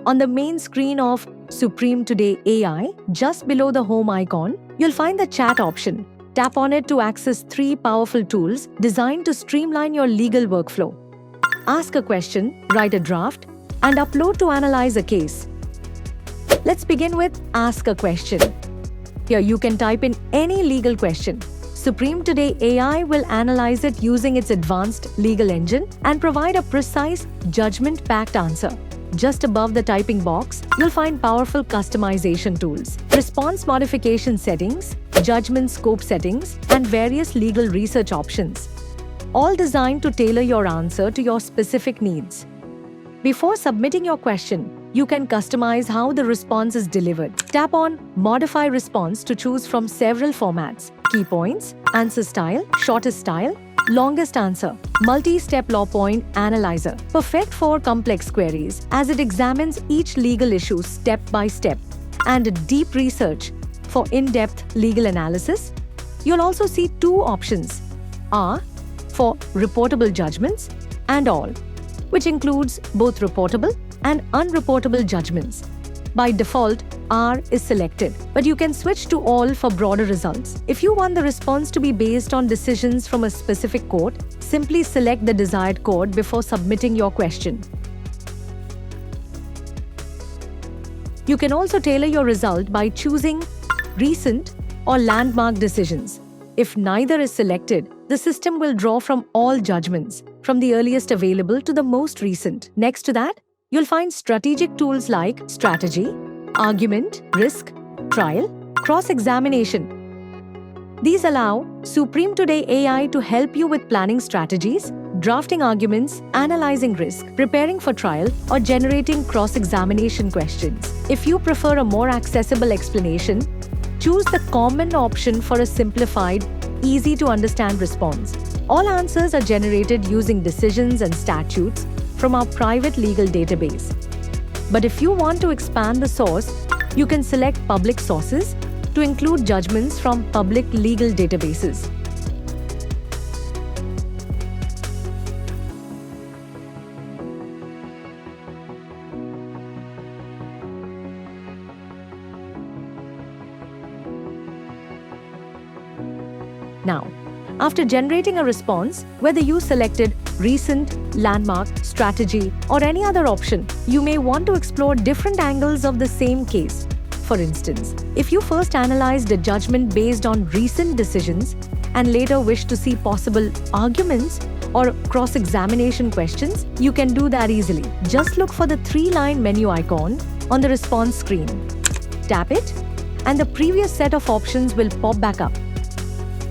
On the main screen of Supreme Today AI, just below the home icon, you'll find the chat option. Tap on it to access 3 powerful tools designed to streamline your legal workflow. Ask a question, write a draft, and upload to analyze a case. Let's begin with Ask a Question. Here you can type in any legal question. Supreme Today AI will analyze it using its advanced legal engine and provide a precise, judgment-backed answer. Just above the typing box, you'll find powerful customization tools, response modification settings, judgment scope settings, and various legal research options, all designed to tailor your answer to your specific needs. Before submitting your question, you can customize how the response is delivered. Tap on Modify Response to choose from several formats: key points, answer style, shortest style, longest answer, multi-step law point analyzer, perfect for complex queries as it examines each legal issue step by step, and deep research for in-depth legal analysis. You'll also see 2 options: R for reportable judgments and All, which includes both reportable and unreportable judgments. By default, R is selected, but you can switch to All for broader results. If you want the response to be based on decisions from a specific court, simply select the desired court before submitting your question. You can also tailor your result by choosing Recent or Landmark decisions. If neither is selected, the system will draw from all judgments, from the earliest available to the most recent. Next to that, you'll find strategic tools like strategy, argument, risk, trial, cross-examination. These allow Supreme Today AI to help you with planning strategies, drafting arguments, analyzing risk, preparing for trial, or generating cross-examination questions. If you prefer a more accessible explanation, choose the common option for a simplified, easy-to-understand response. All answers are generated using decisions and statutes from our private legal database. But if you want to expand the source, you can select public sources to include judgments from public legal databases. Now, after generating a response, whether you selected Recent, Landmark, Strategy, or any other option, you may want to explore different angles of the same case. For instance, if you first analyzed a judgment based on recent decisions and later wish to see possible arguments or cross-examination questions, you can do that easily. Just look for the 3-line menu icon on the response screen. Tap it, and the previous set of options will pop back up.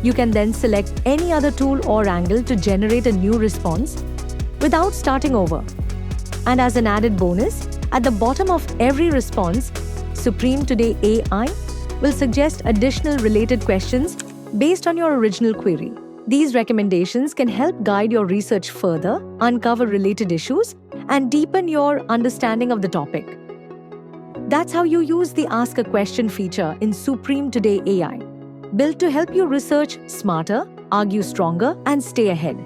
You can then select any other tool or angle to generate a new response without starting over. And as an added bonus, at the bottom of every response, Supreme Today AI will suggest additional related questions based on your original query. These recommendations can help guide your research further, uncover related issues, and deepen your understanding of the topic. That's how you use the Ask a Question feature in Supreme Today AI, built to help you research smarter, argue stronger, and stay ahead.